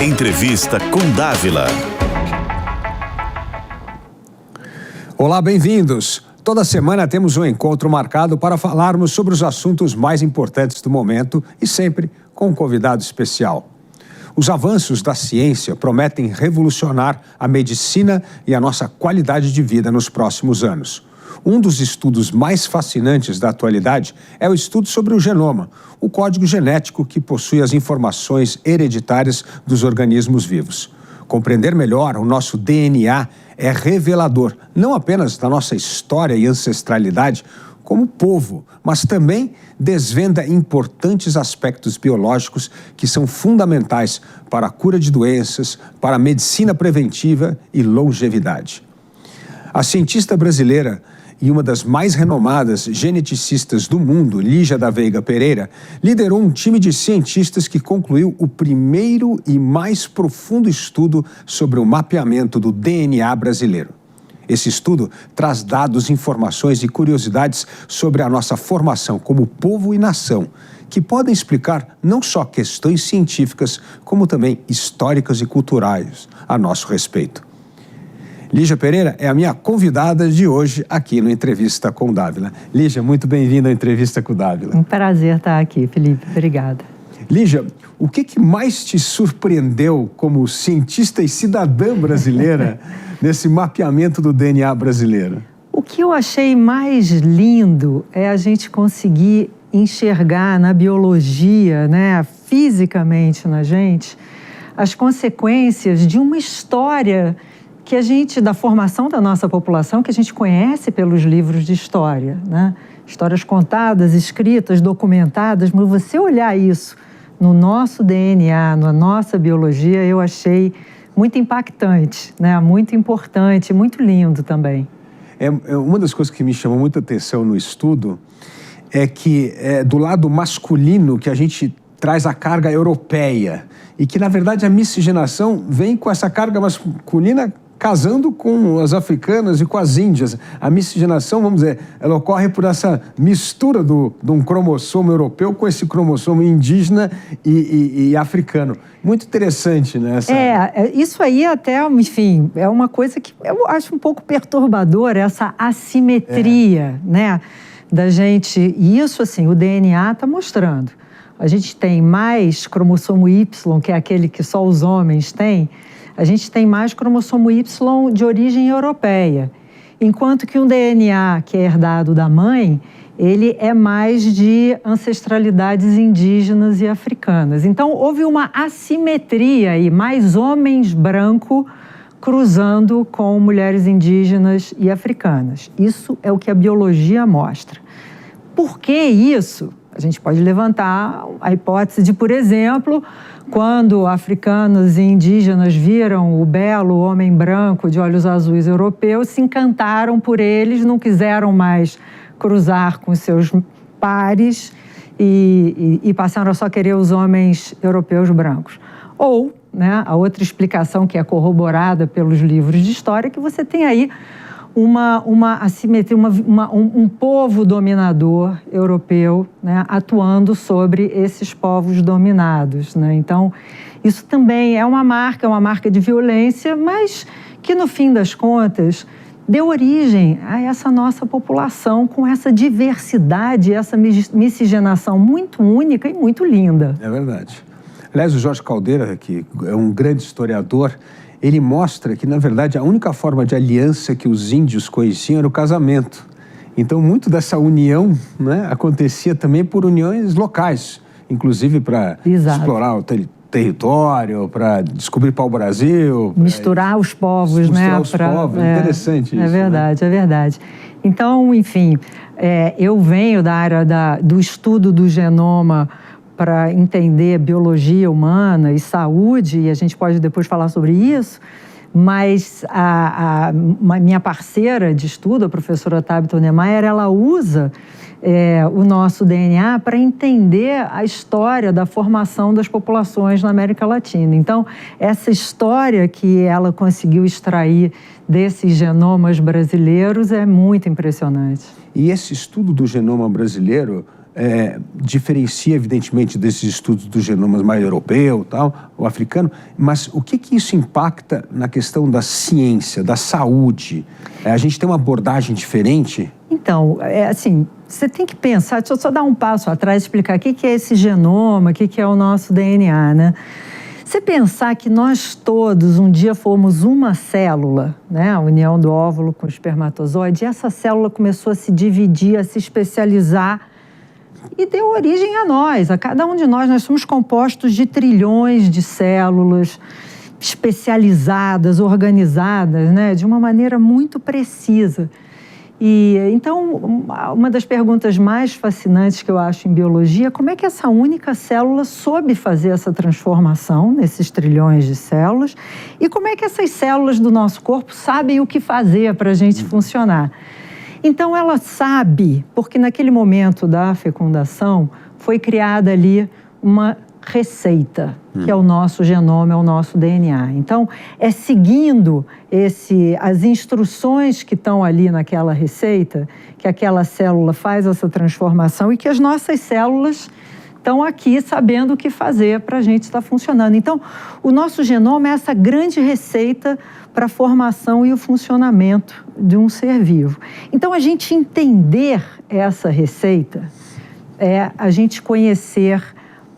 Entrevista com Dávila. Olá, bem-vindos. Toda semana temos um encontro marcado para falarmos sobre os assuntos mais importantes do momento e sempre com um convidado especial. Os avanços da ciência prometem revolucionar a medicina e a nossa qualidade de vida nos próximos anos. Um dos estudos mais fascinantes da atualidade é o estudo sobre o genoma, o código genético que possui as informações hereditárias dos organismos vivos. Compreender melhor o nosso DNA é revelador, não apenas da nossa história e ancestralidade como povo, mas também desvenda importantes aspectos biológicos que são fundamentais para a cura de doenças, para a medicina preventiva e longevidade. A cientista brasileira e uma das mais renomadas geneticistas do mundo, Lígia da Veiga Pereira, liderou um time de cientistas que concluiu o primeiro e mais profundo estudo sobre o mapeamento do DNA brasileiro. Esse estudo traz dados, informações e curiosidades sobre a nossa formação como povo e nação, que podem explicar não só questões científicas, como também históricas e culturais a nosso respeito. Lígia Pereira é a minha convidada de hoje aqui no Entrevista com Dávila. Lígia, muito bem-vinda à Entrevista com Dávila. Um prazer estar aqui, Felipe. Obrigada. Lígia, o que mais te surpreendeu como cientista e cidadã brasileira nesse mapeamento do DNA brasileiro? O que eu achei mais lindo é a gente conseguir enxergar na biologia, fisicamente na gente, as consequências de uma história que a gente, da formação da nossa população, que a gente conhece pelos livros de história, Histórias contadas, escritas, documentadas, mas você olhar isso no nosso DNA, na nossa biologia, eu achei muito impactante, muito importante, muito lindo também. Uma das coisas que me chamou muita atenção no estudo é que do lado masculino que a gente traz a carga europeia e que, na verdade, a miscigenação vem com essa carga masculina casando com as africanas e com as índias. A miscigenação, vamos dizer, ela ocorre por essa mistura de um cromossomo europeu com esse cromossomo indígena e africano. Muito interessante, né? Isso aí até, enfim, é uma coisa que eu acho um pouco perturbadora, essa assimetria, da gente. E isso, assim, o DNA está mostrando. A gente tem mais cromossomo Y, que é aquele que só os homens têm. A gente tem mais cromossomo Y de origem europeia, enquanto que um DNA que é herdado da mãe, ele é mais de ancestralidades indígenas e africanas. Então, houve uma assimetria aí, mais homens brancos cruzando com mulheres indígenas e africanas. Isso é o que a biologia mostra. Por que isso? A gente pode levantar a hipótese de, por exemplo, quando africanos e indígenas viram o belo homem branco de olhos azuis europeu, se encantaram por eles, não quiseram mais cruzar com seus pares e passaram a só querer os homens europeus brancos. Ou, a outra explicação que é corroborada pelos livros de história, é que você tem aí uma assimetria, um povo dominador europeu, atuando sobre esses povos dominados, Então, isso também é uma marca de violência, mas que, no fim das contas, deu origem a essa nossa população com essa diversidade, essa miscigenação muito única e muito linda. É verdade. Aliás, o Jorge Caldeira, que é um grande historiador, ele mostra que, na verdade, a única forma de aliança que os índios conheciam era o casamento. Então, muito dessa união acontecia também por uniões locais, inclusive para explorar o território, para descobrir pau-brasil. Misturar os povos, Misturar os povos, interessante isso. É verdade, é verdade. Então, enfim, eu venho da área do estudo do genoma para entender biologia humana e saúde, e a gente pode depois falar sobre isso, mas a minha parceira de estudo, a professora Tabita Niemeyer, ela usa o nosso DNA para entender a história da formação das populações na América Latina. Então, essa história que ela conseguiu extrair desses genomas brasileiros é muito impressionante. E esse estudo do genoma brasileiro diferencia, evidentemente, desses estudos dos genomas mais europeu, tal, o africano, mas o que isso impacta na questão da ciência, da saúde? A gente tem uma abordagem diferente? Então, assim, você tem que pensar, deixa eu só dar um passo atrás e explicar o que é esse genoma, o que é o nosso DNA, né? Você pensar que nós todos um dia fomos uma célula, né? A união do óvulo com o espermatozoide, e essa célula começou a se dividir, a se especializar e deu origem a nós, a cada um de nós. Nós somos compostos de trilhões de células especializadas, organizadas, né? De uma maneira muito precisa. E então, uma das perguntas mais fascinantes que eu acho em biologia é como é que essa única célula soube fazer essa transformação nesses trilhões de células e como é que essas células do nosso corpo sabem o que fazer para a gente funcionar. Então, ela sabe, porque naquele momento da fecundação foi criada ali uma receita, que é o nosso genoma, é o nosso DNA. Então, é seguindo as instruções que estão ali naquela receita, que aquela célula faz essa transformação e que as nossas células estão aqui sabendo o que fazer para a gente estar funcionando. Então, o nosso genoma é essa grande receita para a formação e o funcionamento de um ser vivo. Então, a gente entender essa receita é a gente conhecer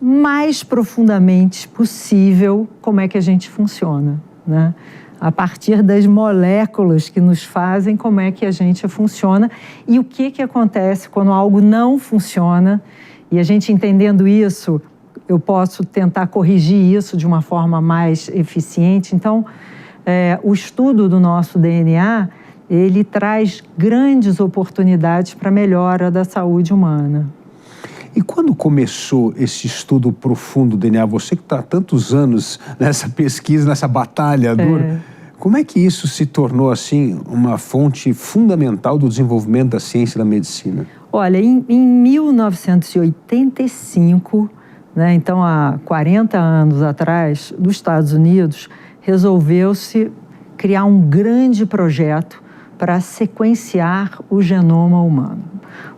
mais profundamente possível como é que a gente funciona, né? A partir das moléculas que nos fazem como é que a gente funciona e o que acontece quando algo não funciona. E a gente entendendo isso, eu posso tentar corrigir isso de uma forma mais eficiente. Então, o estudo do nosso DNA, ele traz grandes oportunidades para a melhora da saúde humana. E quando começou esse estudo profundo do DNA, você que está há tantos anos nessa pesquisa, nessa batalha dura, como é que isso se tornou, assim, uma fonte fundamental do desenvolvimento da ciência e da medicina? Olha, em 1985, né, então há 40 anos atrás, nos Estados Unidos, resolveu-se criar um grande projeto para sequenciar o genoma humano.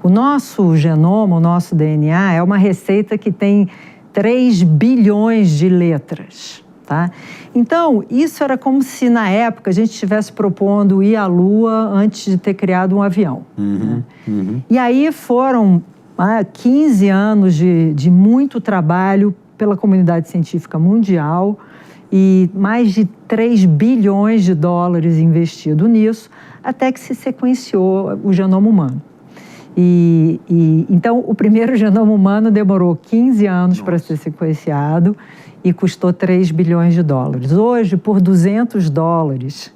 O nosso genoma, o nosso DNA, é uma receita que tem 3 bilhões de letras, tá? Então, isso era como se, na época, a gente estivesse propondo ir à Lua antes de ter criado um avião. Né? E aí foram 15 anos de muito trabalho pela comunidade científica mundial e mais de 3 bilhões de dólares investido nisso, até que se sequenciou o genoma humano. Então, o primeiro genoma humano demorou 15 anos para ser sequenciado e custou 3 bilhões de dólares. Hoje, por 200 dólares,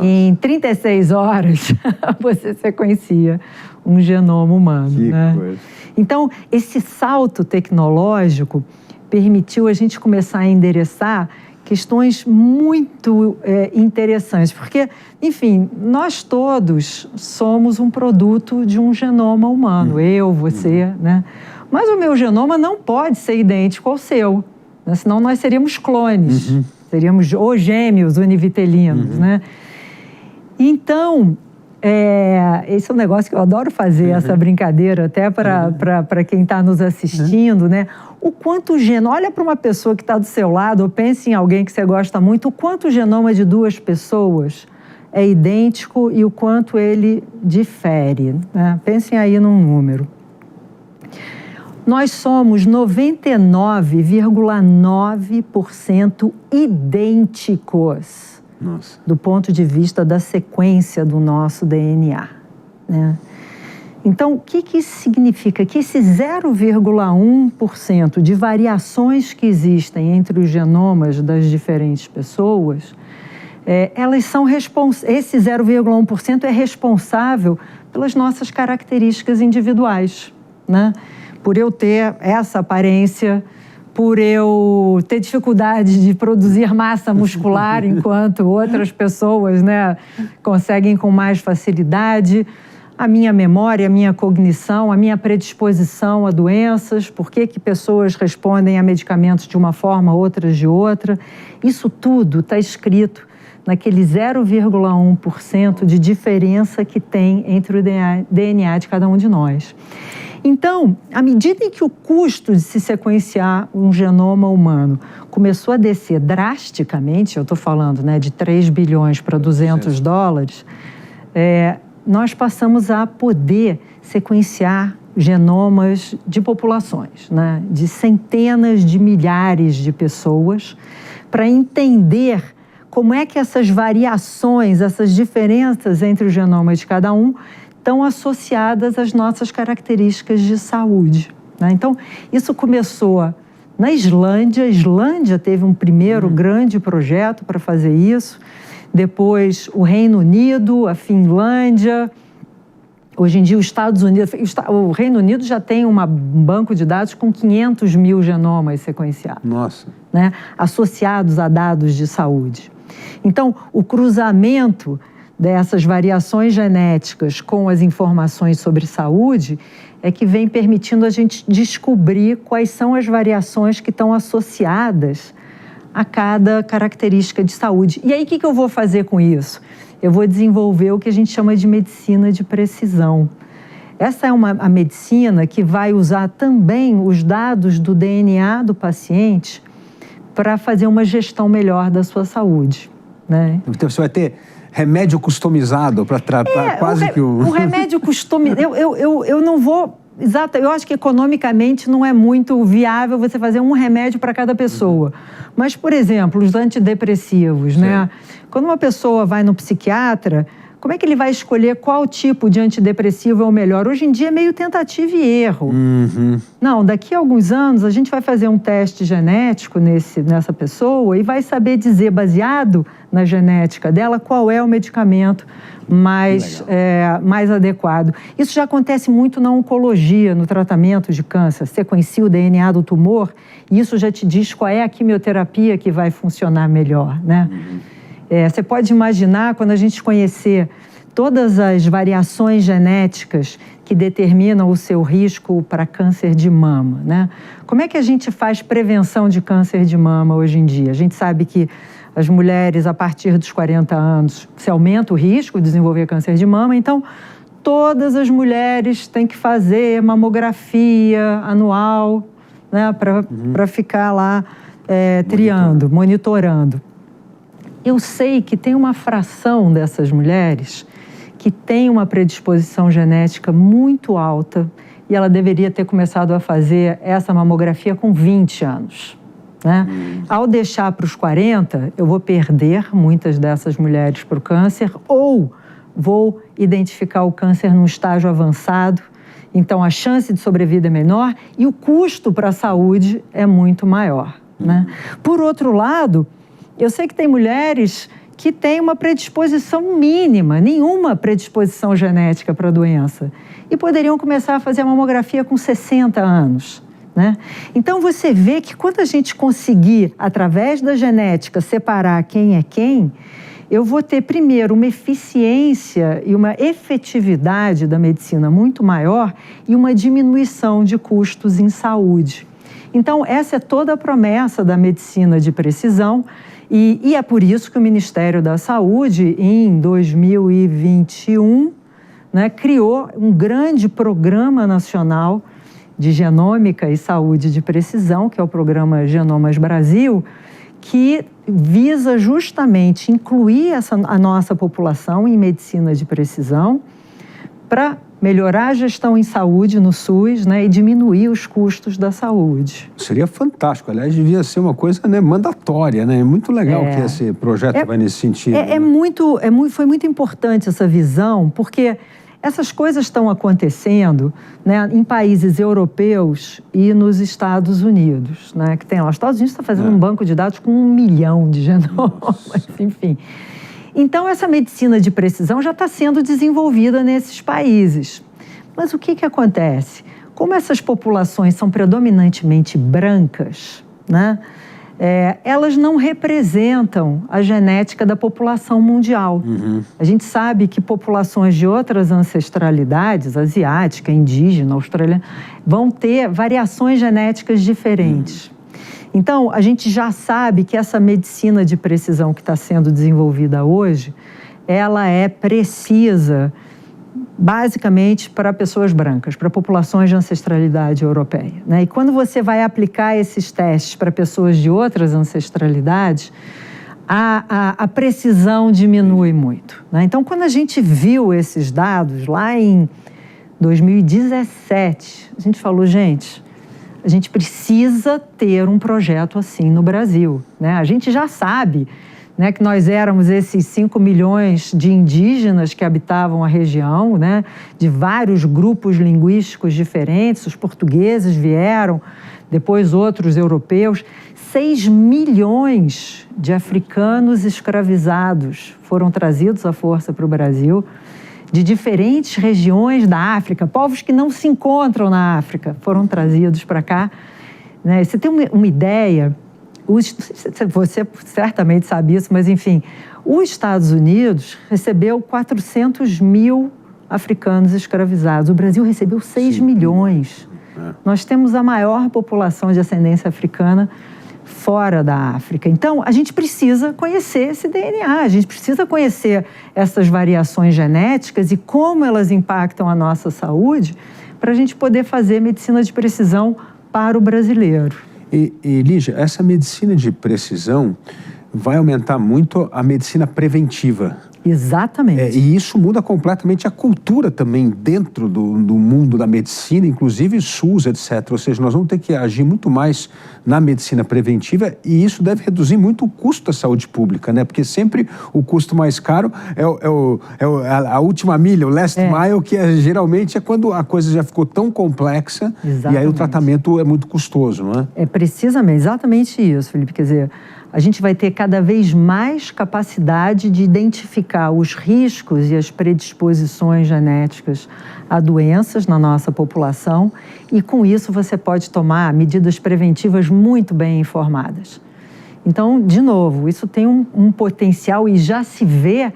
em 36 horas, você sequencia um genoma humano. Que né? coisa. Então, esse salto tecnológico permitiu a gente começar a endereçar questões muito interessantes, porque, enfim, nós todos somos um produto de um genoma humano, eu, você, né? Mas o meu genoma não pode ser idêntico ao seu, né? Senão nós seríamos clones, seríamos ou gêmeos univitelinos, né? Então, esse é um negócio que eu adoro fazer, essa brincadeira, até para quem está nos assistindo, né? O quanto o genoma... Olha para uma pessoa que está do seu lado, ou pense em alguém que você gosta muito, o quanto o genoma de 2 pessoas é idêntico e o quanto ele difere, né? Pensem aí num número. Nós somos 99,9% idênticos. Nossa. Do ponto de vista da sequência do nosso DNA, né? Então, o que isso significa? Que esse 0,1% de variações que existem entre os genomas das diferentes pessoas, elas são esse 0,1% é responsável pelas nossas características individuais, né? Por eu ter essa aparência, por eu ter dificuldade de produzir massa muscular, enquanto outras pessoas, né, conseguem com mais facilidade, a minha memória, a minha cognição, a minha predisposição a doenças, por que pessoas respondem a medicamentos de uma forma, outras de outra. Isso tudo está escrito naquele 0,1% de diferença que tem entre o DNA de cada um de nós. Então, à medida em que o custo de se sequenciar um genoma humano começou a descer drasticamente, eu estou falando, né, de 3 bilhões para $200, nós passamos a poder sequenciar genomas de populações, né, de centenas de milhares de pessoas, para entender como é que essas variações, essas diferenças entre o genoma de cada um estão associadas às nossas características de saúde, né? Então, isso começou na Islândia. A Islândia teve um primeiro grande projeto para fazer isso. Depois, o Reino Unido, a Finlândia. Hoje em dia, os Estados Unidos, o Reino Unido já tem um banco de dados com 500 mil genomas sequenciados. Nossa. Né, associados a dados de saúde. Então, o cruzamento dessas variações genéticas com as informações sobre saúde é que vem permitindo a gente descobrir quais são as variações que estão associadas a cada característica de saúde. E aí, o que eu vou fazer com isso? Eu vou desenvolver o que a gente chama de medicina de precisão. Essa é a medicina que vai usar também os dados do DNA do paciente para fazer uma gestão melhor da sua saúde, né? Então, você vai ter remédio customizado para tratar quase que o... O remédio customizado... Eu não vou... Exato, eu acho que economicamente não é muito viável você fazer um remédio para cada pessoa. Mas, por exemplo, os antidepressivos, né? Quando uma pessoa vai no psiquiatra, como é que ele vai escolher qual tipo de antidepressivo é o melhor? Hoje em dia é meio tentativa e erro. Não, daqui a alguns anos a gente vai fazer um teste genético nessa pessoa e vai saber dizer, baseado na genética dela, qual é o medicamento mais adequado. Isso já acontece muito na oncologia, no tratamento de câncer. Sequencia o DNA do tumor e isso já te diz qual é a quimioterapia que vai funcionar melhor, né? Você pode imaginar, quando a gente conhecer todas as variações genéticas que determinam o seu risco para câncer de mama, né? Como é que a gente faz prevenção de câncer de mama hoje em dia? A gente sabe que as mulheres, a partir dos 40 anos, se aumenta o risco de desenvolver câncer de mama, então todas as mulheres têm que fazer mamografia anual, né, para ficar lá triando, monitorando. Eu sei que tem uma fração dessas mulheres que tem uma predisposição genética muito alta e ela deveria ter começado a fazer essa mamografia com 20 anos. Né? Ao deixar para os 40, eu vou perder muitas dessas mulheres para o câncer ou vou identificar o câncer num estágio avançado. Então, a chance de sobrevida é menor e o custo para a saúde é muito maior. Né? Por outro lado, eu sei que tem mulheres que têm uma predisposição mínima, nenhuma predisposição genética para a doença, e poderiam começar a fazer a mamografia com 60 anos. Né? Então, você vê que quando a gente conseguir, através da genética, separar quem é quem, eu vou ter, primeiro, uma eficiência e uma efetividade da medicina muito maior e uma diminuição de custos em saúde. Então, essa é toda a promessa da medicina de precisão e é por isso que o Ministério da Saúde, em 2021, né, criou um grande programa nacional de genômica e saúde de precisão, que é o programa Genomas Brasil, que visa justamente incluir a nossa população em medicina de precisão para melhorar a gestão em saúde no SUS, né, e diminuir os custos da saúde. Seria fantástico. Aliás, devia ser uma coisa, né, mandatória, né? É muito legal que esse projeto vai nesse sentido. Foi muito importante essa visão, porque essas coisas estão acontecendo, né, em países europeus e nos Estados Unidos, né, que tem lá. Os Estados Unidos está fazendo um banco de dados com 1 milhão de genomas, enfim. Então, essa medicina de precisão já está sendo desenvolvida nesses países. Mas o que acontece? Como essas populações são predominantemente brancas, né, elas não representam a genética da população mundial. A gente sabe que populações de outras ancestralidades, asiática, indígena, australiana, vão ter variações genéticas diferentes. Então, a gente já sabe que essa medicina de precisão que está sendo desenvolvida hoje, ela é precisa basicamente para pessoas brancas, para populações de ancestralidade europeia, né? E quando você vai aplicar esses testes para pessoas de outras ancestralidades, a precisão diminui muito, né? Então, quando a gente viu esses dados lá em 2017, a gente falou, gente, a gente precisa ter um projeto assim no Brasil, né? A gente já sabe, né, que nós éramos esses 5 milhões de indígenas que habitavam a região, né, de vários grupos linguísticos diferentes. Os portugueses vieram, depois outros europeus. 6 milhões de africanos escravizados foram trazidos à força para o Brasil, de diferentes regiões da África, povos que não se encontram na África, foram trazidos para cá, né? Você tem uma ideia... Você certamente sabe isso, mas enfim, os Estados Unidos recebeu 400 mil africanos escravizados. O Brasil recebeu 6 milhões. Nós temos a maior população de ascendência africana fora da África. Então, a gente precisa conhecer esse DNA, a gente precisa conhecer essas variações genéticas e como elas impactam a nossa saúde para a gente poder fazer medicina de precisão para o brasileiro. E Lígia, essa medicina de precisão vai aumentar muito a medicina preventiva. Exatamente. E isso muda completamente a cultura também dentro do mundo da medicina, inclusive SUS, etc. Ou seja, nós vamos ter que agir muito mais na medicina preventiva e isso deve reduzir muito o custo da saúde pública, né? Porque sempre o custo mais caro é a última milha, o last mile, que geralmente é quando a coisa já ficou tão complexa. Exatamente. E aí o tratamento é muito custoso, não é? É precisamente, exatamente isso, Felipe. Quer dizer, a gente vai ter cada vez mais capacidade de identificar os riscos e as predisposições genéticas a doenças na nossa população e, com isso, você pode tomar medidas preventivas muito bem informadas. Então, de novo, isso tem um potencial e já se vê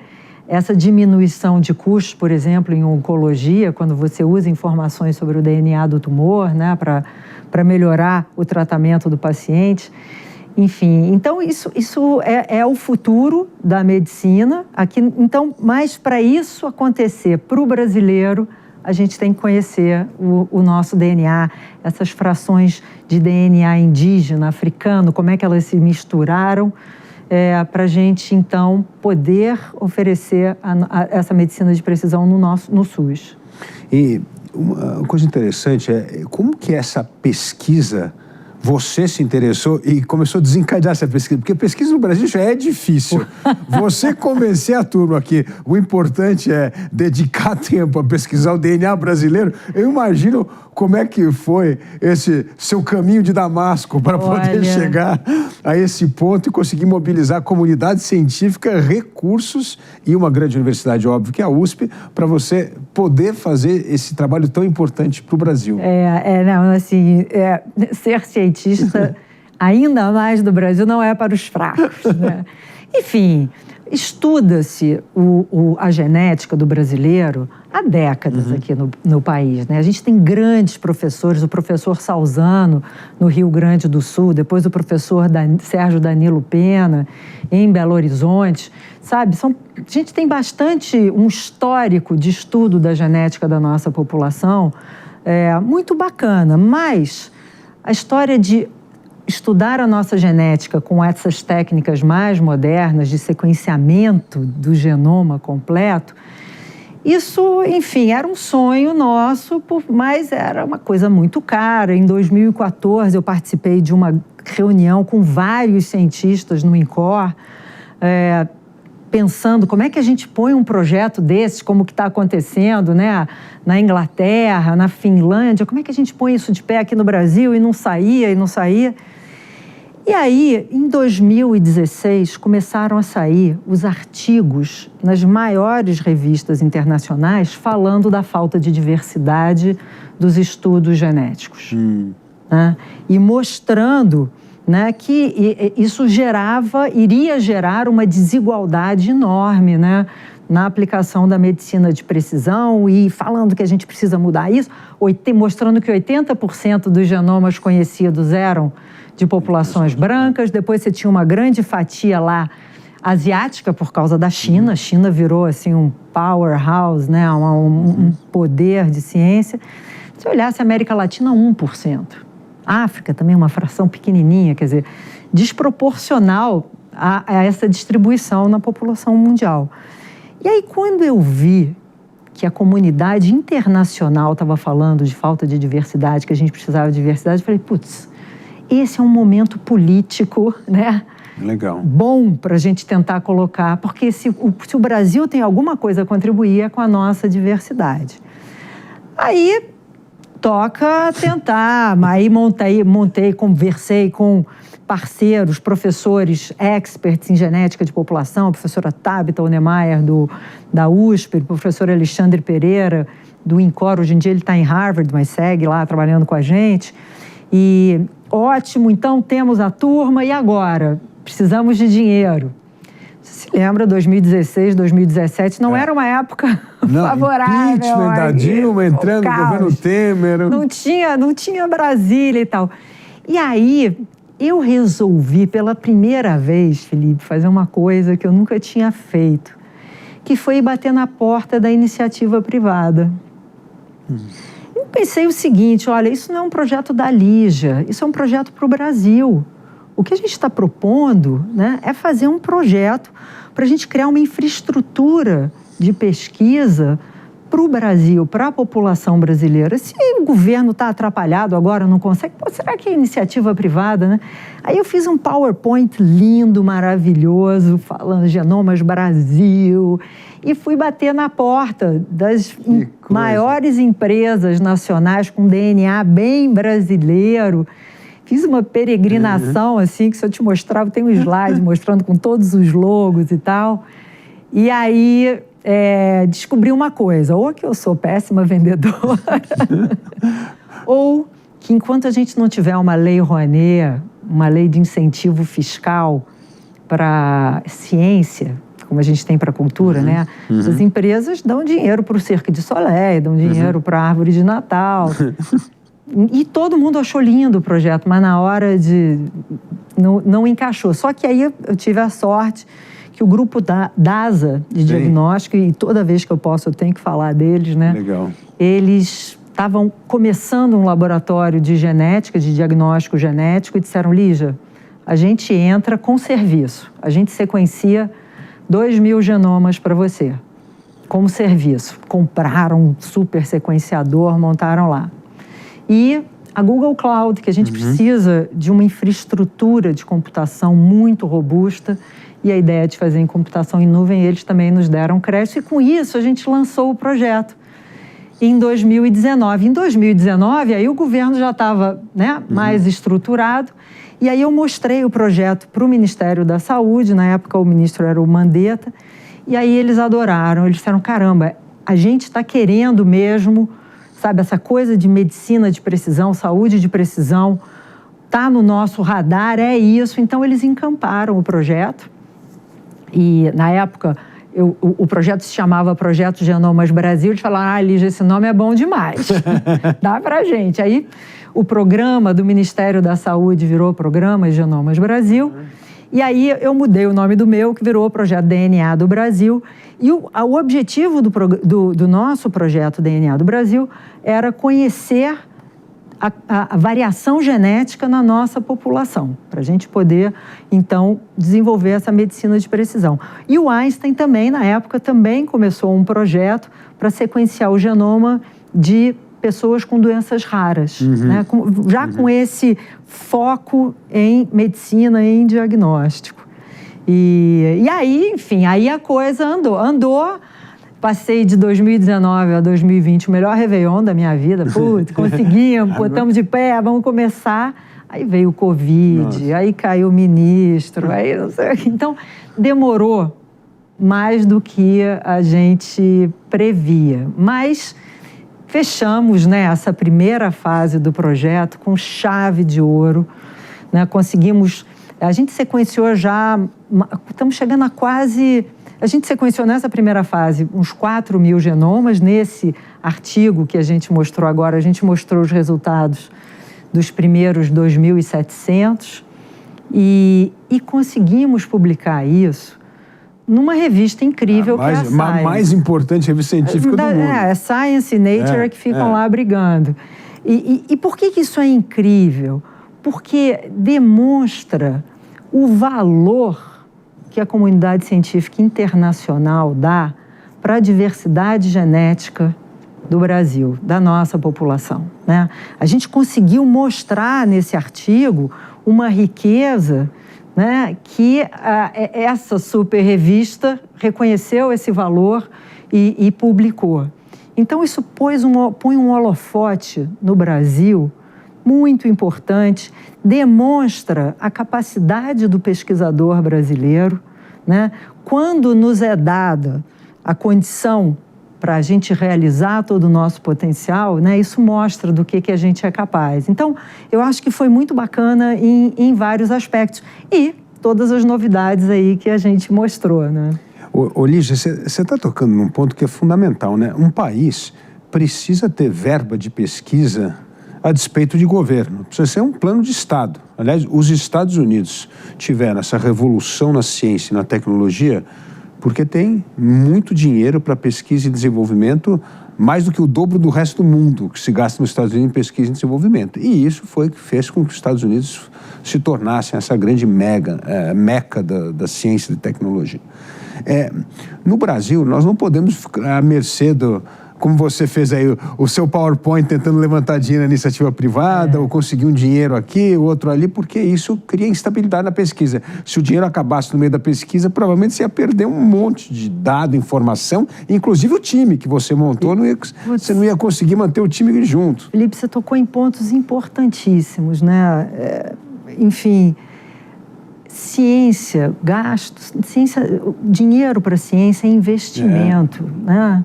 essa diminuição de custos, por exemplo, em oncologia, quando você usa informações sobre o DNA do tumor, né, para melhorar o tratamento do paciente. Enfim, então isso é o futuro da medicina. Aqui, então, mas para isso acontecer para o brasileiro, a gente tem que conhecer o nosso DNA, essas frações de DNA indígena, africano, como é que elas se misturaram, para a gente, então, poder oferecer essa medicina de precisão no SUS. E uma coisa interessante é como que essa pesquisa... Você se interessou e começou a desencadear essa pesquisa, porque pesquisa no Brasil já é difícil. Você convencer a turma que o importante é dedicar tempo a pesquisar o DNA brasileiro, eu imagino como é que foi esse seu caminho de Damasco para poder chegar a esse ponto e conseguir mobilizar a comunidade científica, recursos e uma grande universidade, óbvio, que é a USP, para você poder fazer esse trabalho tão importante para o Brasil. Ser cientista, ainda mais do Brasil, não é para os fracos, né? Enfim, estuda-se a genética do brasileiro há décadas aqui no país, né? A gente tem grandes professores, o professor Salzano, no Rio Grande do Sul, depois o professor Sérgio Danilo Pena, em Belo Horizonte, sabe? A gente tem um histórico de estudo da genética da nossa população, muito bacana, mas a história de estudar a nossa genética com essas técnicas mais modernas de sequenciamento do genoma completo, isso, enfim, era um sonho nosso, mas era uma coisa muito cara. Em 2014, eu participei de uma reunião com vários cientistas no INCOR, pensando como é que a gente põe um projeto desses, como que está acontecendo, né, na Inglaterra, na Finlândia, como é que a gente põe isso de pé aqui no Brasil e não saía. E aí, em 2016, começaram a sair os artigos nas maiores revistas internacionais falando da falta de diversidade dos estudos genéticos. Né? E mostrando, né, que isso iria gerar uma desigualdade enorme, né, na aplicação da medicina de precisão e falando que a gente precisa mudar isso, mostrando que 80% dos genomas conhecidos eram de populações brancas, depois você tinha uma grande fatia lá, asiática por causa da China. A China virou assim um powerhouse, né? um poder de ciência. Se olhasse a América Latina, 1%. África também uma fração pequenininha, quer dizer, desproporcional a essa distribuição na população mundial. E aí, quando eu vi que a comunidade internacional estava falando de falta de diversidade, que a gente precisava de diversidade, eu falei, putz, esse é um momento político, né? Legal. Bom para a gente tentar colocar, porque se o Brasil tem alguma coisa a contribuir é com a nossa diversidade. Aí toca tentar, aí montei, conversei com parceiros, professores, experts em genética de população, a professora Tabita Onemeyer, da USP, o professor Alexandre Pereira, do INCOR, hoje em dia ele está em Harvard, mas segue lá trabalhando com a gente. E ótimo, então temos a turma, e agora? Precisamos de dinheiro. Você se lembra, 2016, 2017, não era uma época favorável. Impeachment da Dilma, entrando no governo Temer. Não tinha Brasília e tal. E aí, eu resolvi pela primeira vez, Felipe, fazer uma coisa que eu nunca tinha feito, que foi bater na porta da iniciativa privada. Eu pensei o seguinte, olha, isso não é um projeto da Lígia, isso é um projeto para o Brasil. O que a gente está propondo, né, é fazer um projeto para a gente criar uma infraestrutura de pesquisa para o Brasil, para a população brasileira. Se o governo está atrapalhado agora, não consegue, pô, será que é iniciativa privada, né? Aí eu fiz um PowerPoint lindo, maravilhoso, falando Genomas Brasil, e fui bater na porta das maiores empresas nacionais com DNA bem brasileiro. Fiz uma peregrinação, assim, que se eu te mostrar, tem um slide mostrando com todos os logos e tal. E aí descobri uma coisa, ou que eu sou péssima vendedora, ou que enquanto a gente não tiver uma lei Rouanet, uma lei de incentivo fiscal para ciência, como a gente tem para a cultura, né? As empresas dão dinheiro para o Cirque du Soleil, dão dinheiro para a árvore de Natal. E todo mundo achou lindo o projeto, mas na hora de... não encaixou. Só que aí eu tive a sorte que o grupo da DASA, de diagnóstico, e toda vez que eu posso eu tenho que falar deles, né? Legal. Eles estavam começando um laboratório de genética, de diagnóstico genético, e disseram, Lígia, a gente entra com serviço. A gente sequencia 2.000 genomas para você, como serviço. Compraram um super sequenciador, montaram lá. E a Google Cloud, que a gente precisa de uma infraestrutura de computação muito robusta, e a ideia de fazer em computação em nuvem, eles também nos deram crédito, e com isso a gente lançou o projeto em 2019. Em 2019, aí o governo já estava, né, mais estruturado, e aí eu mostrei o projeto para o Ministério da Saúde, na época o ministro era o Mandetta, e aí eles adoraram, eles disseram, caramba, a gente está querendo mesmo, sabe, essa coisa de medicina de precisão, saúde de precisão, está no nosso radar, é isso. Então, eles encamparam o projeto. E, na época, o projeto se chamava Projeto Genomas Brasil. Eles falaram, Lígia, esse nome é bom demais. Dá pra gente. Aí, o programa do Ministério da Saúde virou Programa Genomas Brasil. E aí, eu mudei o nome do meu, que virou o Projeto DNA do Brasil. E o objetivo do nosso projeto DNA do Brasil era conhecer a variação genética na nossa população, para a gente poder, então, desenvolver essa medicina de precisão. E o Einstein também, na época, também começou um projeto para sequenciar o genoma de pessoas com doenças raras, né? Com esse foco em medicina, em diagnóstico. E aí, enfim, aí a coisa andou. Passei de 2019 a 2020, o melhor Réveillon da minha vida. Putz, conseguimos, botamos de pé, vamos começar. Aí veio o Covid, aí caiu o ministro, aí não sei. Então, demorou mais do que a gente previa. Mas fechamos, né, essa primeira fase do projeto com chave de ouro, né? Conseguimos... A gente sequenciou já... Estamos chegando a quase... A gente sequenciou nessa primeira fase uns 4.000 genomas. Nesse artigo que a gente mostrou agora, a gente mostrou os resultados dos primeiros 2.700 e conseguimos publicar isso numa revista incrível que é a Science. Mais importante revista científica do mundo. É Science e Nature que ficam lá brigando. E por que isso é incrível? Porque demonstra o valor que a comunidade científica internacional dá para a diversidade genética do Brasil, da nossa população, né? A gente conseguiu mostrar nesse artigo uma riqueza, né, que essa super revista reconheceu esse valor e publicou. Então, isso põe um holofote no Brasil muito importante, demonstra a capacidade do pesquisador brasileiro, né? Quando nos é dada a condição para a gente realizar todo o nosso potencial, né? Isso mostra do que a gente é capaz. Então, eu acho que foi muito bacana em vários aspectos. E todas as novidades aí que a gente mostrou, né? Ô Lígia, você está tocando num ponto que é fundamental, né? Um país precisa ter verba de pesquisa a despeito de governo. Precisa ser um plano de Estado. Aliás, os Estados Unidos tiveram essa revolução na ciência e na tecnologia porque tem muito dinheiro para pesquisa e desenvolvimento, mais do que o dobro do resto do mundo que se gasta nos Estados Unidos em pesquisa e desenvolvimento. E isso foi o que fez com que os Estados Unidos se tornassem essa grande meca da ciência e da tecnologia. No Brasil, nós não podemos ficar à mercê como você fez aí o seu PowerPoint tentando levantar dinheiro na iniciativa privada, ou conseguir um dinheiro aqui, outro ali, porque isso cria instabilidade na pesquisa. Se o dinheiro acabasse no meio da pesquisa, provavelmente você ia perder um monte de dado, informação, inclusive o time que você montou, você não ia conseguir manter o time junto. Felipe, você tocou em pontos importantíssimos, né? Enfim, ciência, gastos, dinheiro para ciência é investimento, né?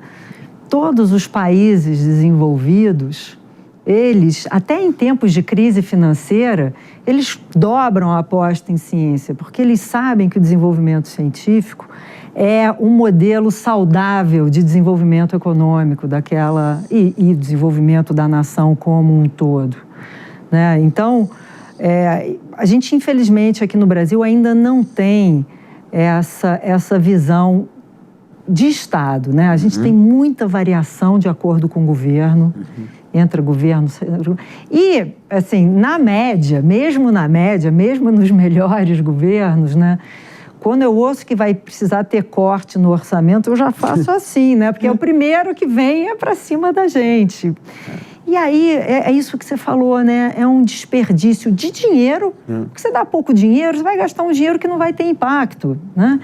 Todos os países desenvolvidos, eles, até em tempos de crise financeira, eles dobram a aposta em ciência, porque eles sabem que o desenvolvimento científico é um modelo saudável de desenvolvimento econômico e desenvolvimento da nação como um todo, né? Então, a gente, infelizmente, aqui no Brasil ainda não tem essa visão de Estado, né? A gente tem muita variação de acordo com o governo, entre governo e, assim, na média, mesmo nos melhores governos, né? Quando eu ouço que vai precisar ter corte no orçamento, eu já faço assim, né? Porque é o primeiro que vem para cima da gente. E aí, é isso que você falou, né? É um desperdício de dinheiro, porque você dá pouco dinheiro, você vai gastar um dinheiro que não vai ter impacto, né?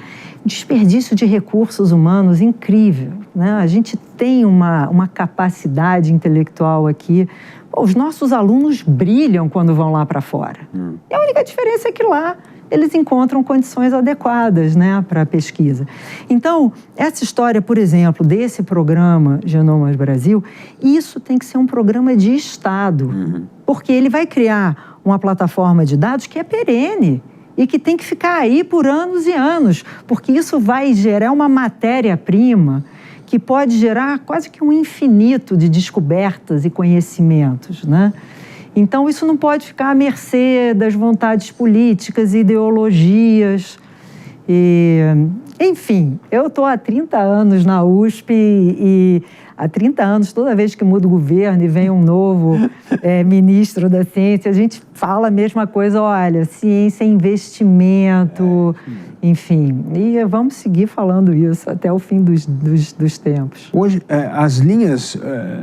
Desperdício de recursos humanos incrível, né? A gente tem uma capacidade intelectual aqui. Os nossos alunos brilham quando vão lá para fora. E a única diferença é que lá eles encontram condições adequadas, né, para a pesquisa. Então, essa história, por exemplo, desse programa Genomas Brasil, isso tem que ser um programa de Estado, porque ele vai criar uma plataforma de dados que é perene e que tem que ficar aí por anos e anos, porque isso vai gerar uma matéria-prima que pode gerar quase que um infinito de descobertas e conhecimentos, né? Então, isso não pode ficar à mercê das vontades políticas e ideologias. Enfim, eu estou há 30 anos na USP e há 30 anos, toda vez que muda o governo e vem um novo ministro da ciência, a gente fala a mesma coisa, olha, ciência é investimento, enfim. E vamos seguir falando isso até o fim dos tempos. Hoje, as linhas...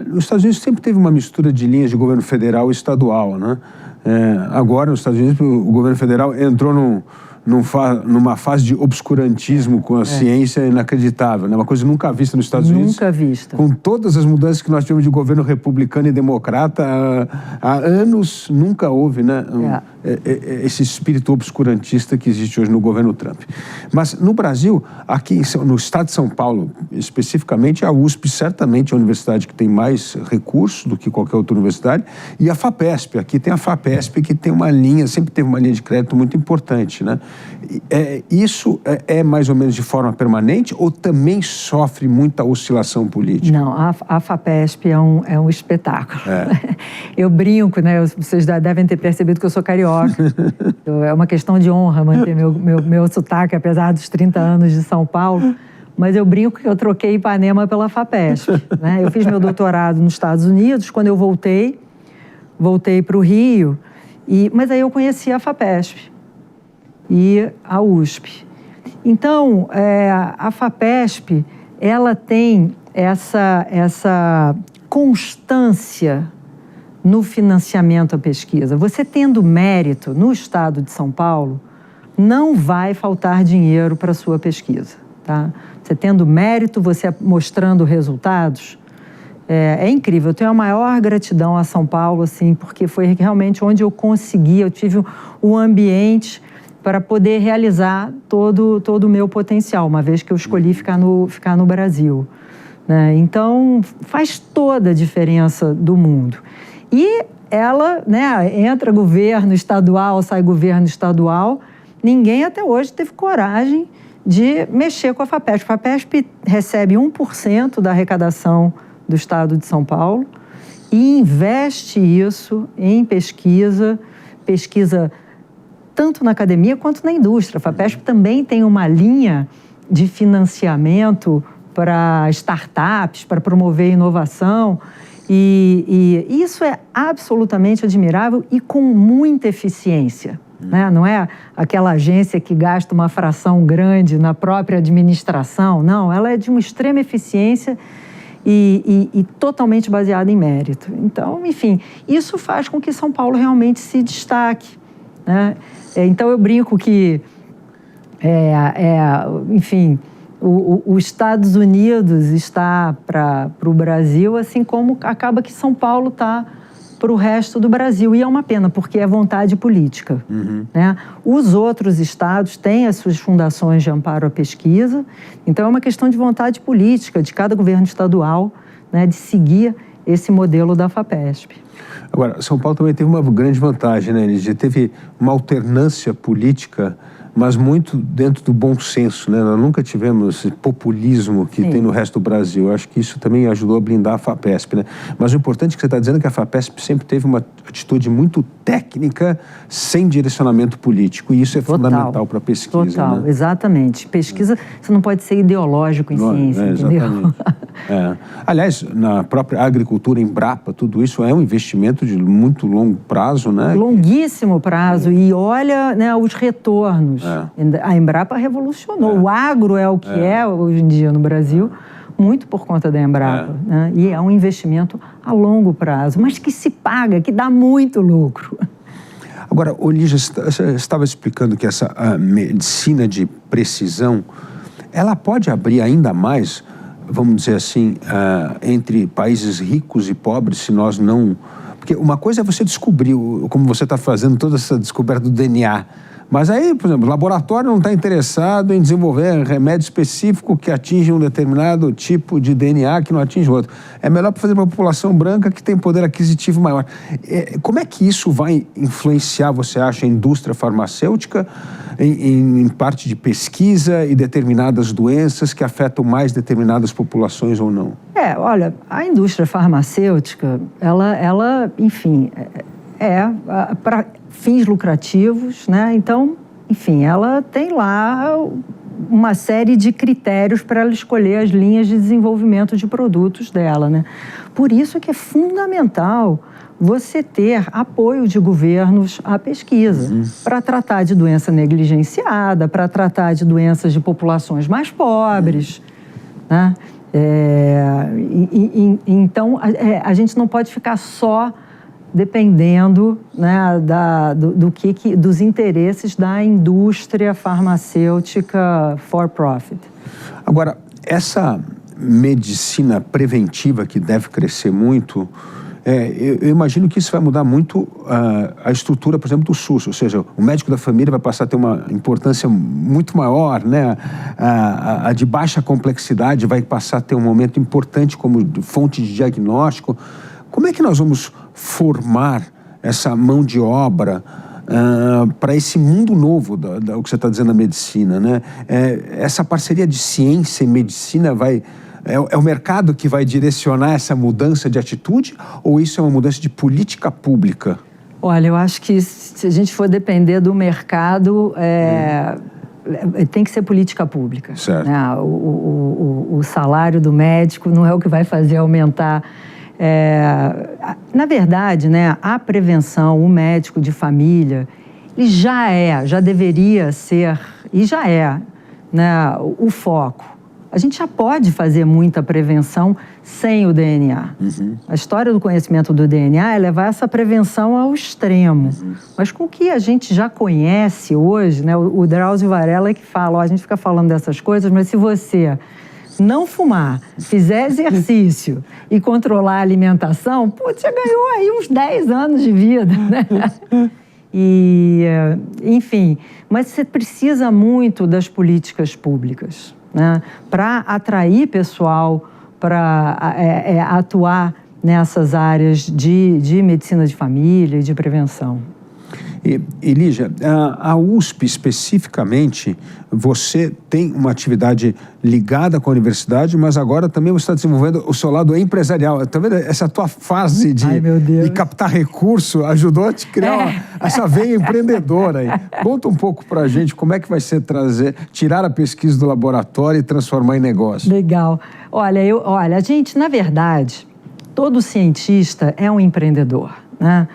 Nos Estados Unidos sempre teve uma mistura de linhas de governo federal e estadual, né? Agora, nos Estados Unidos, o governo federal entrou numa fase de obscurantismo com a ciência inacreditável, né? Uma coisa nunca vista nos Estados Unidos. Nunca vista. Com todas as mudanças que nós tivemos de governo republicano e democrata, há anos nunca houve, né, esse espírito obscurantista que existe hoje no governo Trump. Mas no Brasil, aqui no estado de São Paulo, especificamente, a USP certamente é a universidade que tem mais recursos do que qualquer outra universidade, e a FAPESP, aqui tem a FAPESP que tem uma linha, sempre teve uma linha de crédito muito importante, né? Isso é mais ou menos de forma permanente ou também sofre muita oscilação política? Não, a FAPESP é um espetáculo. Eu brinco, né? Vocês devem ter percebido que eu sou carioca. É uma questão de honra manter meu sotaque, apesar dos 30 anos de São Paulo. Mas eu brinco que eu troquei Ipanema pela FAPESP, né? Eu fiz meu doutorado nos Estados Unidos. Quando eu voltei para o Rio, mas aí eu conheci a FAPESP e a USP. Então, a FAPESP, ela tem essa constância no financiamento à pesquisa. Você tendo mérito no estado de São Paulo, não vai faltar dinheiro para a sua pesquisa, tá? Você tendo mérito, você mostrando resultados, é incrível. Eu tenho a maior gratidão a São Paulo, assim, porque foi realmente onde eu tive o ambiente para poder realizar todo o meu potencial, uma vez que eu escolhi ficar no Brasil, né? Então, faz toda a diferença do mundo. E ela, né, entra governo estadual, sai governo estadual, ninguém até hoje teve coragem de mexer com a FAPESP. A FAPESP recebe 1% da arrecadação do estado de São Paulo e investe isso em pesquisa tanto na academia quanto na indústria. A FAPESP também tem uma linha de financiamento para startups, para promover inovação, e isso é absolutamente admirável e com muita eficiência, né? Não é aquela agência que gasta uma fração grande na própria administração, não, ela é de uma extrema eficiência e totalmente baseada em mérito. Então, enfim, isso faz com que São Paulo realmente se destaque, né? Então, eu brinco que, enfim, os Estados Unidos está para o Brasil, assim como acaba que São Paulo está para o resto do Brasil. E é uma pena, porque é vontade política, né? Os outros estados têm as suas fundações de amparo à pesquisa, então é uma questão de vontade política de cada governo estadual, né, de seguir esse modelo da FAPESP. Agora, São Paulo também teve uma grande vantagem, né, Lígia? Teve uma alternância política, mas muito dentro do bom senso, né? Nós nunca tivemos esse populismo que tem no resto do Brasil. Eu acho que isso também ajudou a blindar a FAPESP, né? Mas o importante é que você está dizendo que a FAPESP sempre teve uma atitude muito técnica, sem direcionamento político, e isso é fundamental para a pesquisa. Total, né? Exatamente. Pesquisa, você não pode ser ideológico em ciência, entendeu? Aliás, na própria agricultura, Embrapa, tudo isso é um investimento de muito longo prazo, né? Longuíssimo prazo, e olha, né, os retornos. A Embrapa revolucionou. O agro é o que é hoje em dia no Brasil, muito por conta da Embrapa, né? E é um investimento a longo prazo, mas que se paga, que dá muito lucro. Agora, Lígia, você estava explicando que essa medicina de precisão, ela pode abrir ainda mais, vamos dizer assim, entre países ricos e pobres, se nós não... Porque uma coisa é você descobrir, como você está fazendo toda essa descoberta do DNA, mas aí, por exemplo, o laboratório não está interessado em desenvolver remédio específico que atinge um determinado tipo de DNA que não atinge o outro. É melhor fazer para a população branca que tem poder aquisitivo maior. Como é que isso vai influenciar, você acha, a indústria farmacêutica em parte de pesquisa e determinadas doenças que afetam mais determinadas populações ou não? Olha, a indústria farmacêutica, ela enfim, para fins lucrativos, né? Então, enfim, ela tem lá uma série de critérios para ela escolher as linhas de desenvolvimento de produtos dela, né? Por isso que é fundamental você ter apoio de governos à pesquisa, para tratar de doença negligenciada, para tratar de doenças de populações mais pobres, né? Então, a gente não pode ficar só dependendo, né, dos interesses da indústria farmacêutica for profit. Agora, essa medicina preventiva que deve crescer muito, eu imagino que isso vai mudar muito a estrutura, por exemplo, do SUS, ou seja, o médico da família vai passar a ter uma importância muito maior, né? A de baixa complexidade vai passar a ter um momento importante como fonte de diagnóstico. Como é que nós vamos formar essa mão de obra para esse mundo novo o que você está dizendo da medicina, né? Essa parceria de ciência e medicina é o mercado que vai direcionar essa mudança de atitude ou isso é uma mudança de política pública? Olha, eu acho que se a gente for depender do mercado, tem que ser política pública. Certo. Né? O salário do médico não é o que vai fazer aumentar. Na verdade, né, a prevenção, o médico de família, ele já deveria ser, e já é, né, o foco. A gente já pode fazer muita prevenção sem o DNA. Uhum. A história do conhecimento do DNA é levar essa prevenção ao extremo. Uhum. Mas com o que a gente já conhece hoje, né, o Drauzio Varela que fala, a gente fica falando dessas coisas, mas se você não fumar, fizer exercício e controlar a alimentação, você ganhou aí uns 10 anos de vida, né? Enfim, mas você precisa muito das políticas públicas, né, para atrair pessoal, para atuar nessas áreas de medicina de família e de prevenção. E Lígia, a USP especificamente, você tem uma atividade ligada com a universidade, mas agora também você está desenvolvendo o seu lado empresarial. Tá vendo? Essa tua fase de captar recurso ajudou a te criar essa veia empreendedora aí. Conta um pouco para a gente como é que vai ser tirar a pesquisa do laboratório e transformar em negócio. Legal. Olha, a gente, na verdade, todo cientista é um empreendedor, né?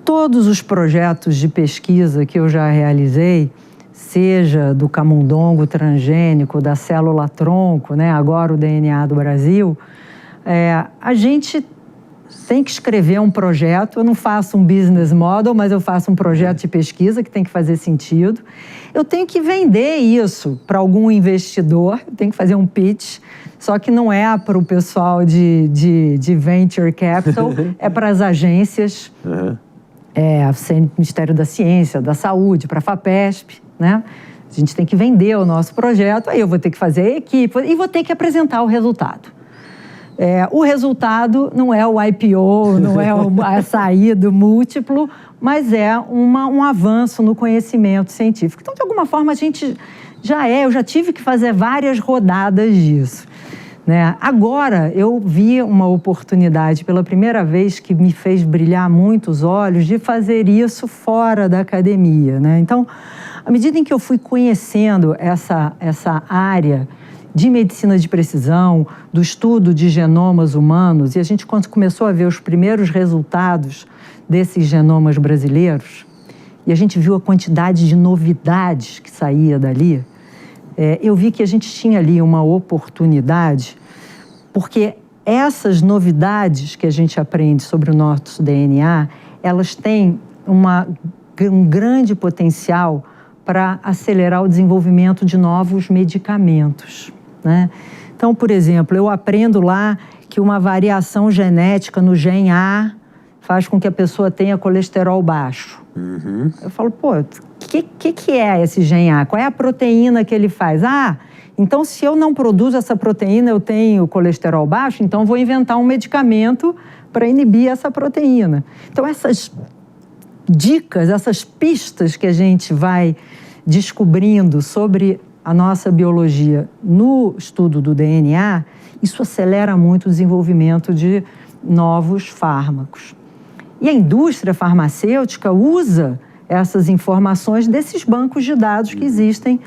Todos os projetos de pesquisa que eu já realizei, seja do camundongo transgênico, da célula-tronco, né, agora o DNA do Brasil, a gente tem que escrever um projeto. Eu não faço um business model, mas eu faço um projeto de pesquisa que tem que fazer sentido. Eu tenho que vender isso para algum investidor, eu tenho que fazer um pitch, só que não é para o pessoal de venture capital, é para as agências. Ministério da Ciência, da Saúde, para a FAPESP, né? A gente tem que vender o nosso projeto, aí eu vou ter que fazer a equipe e vou ter que apresentar o resultado. O resultado não é o IPO, não é a saída múltiplo, mas é um avanço no conhecimento científico. Então, de alguma forma, a gente eu já tive que fazer várias rodadas disso. Né? Agora, eu vi uma oportunidade pela primeira vez que me fez brilhar muito os olhos de fazer isso fora da academia. Né? Então, à medida em que eu fui conhecendo essa área de medicina de precisão, do estudo de genomas humanos, e a gente começou a ver os primeiros resultados desses genomas brasileiros, e a gente viu a quantidade de novidades que saía dali, eu vi que a gente tinha ali uma oportunidade, porque essas novidades que a gente aprende sobre o nosso DNA, elas têm um grande potencial para acelerar o desenvolvimento de novos medicamentos, né? Então, por exemplo, eu aprendo lá que uma variação genética no gen A faz com que a pessoa tenha colesterol baixo. Uhum. Eu falo, o que é esse gen A? Qual é a proteína que ele faz? Então se eu não produzo essa proteína, eu tenho colesterol baixo, então vou inventar um medicamento para inibir essa proteína. Então essas dicas, essas pistas que a gente vai descobrindo sobre a nossa biologia no estudo do DNA, isso acelera muito o desenvolvimento de novos fármacos. E a indústria farmacêutica usa essas informações desses bancos de dados que existem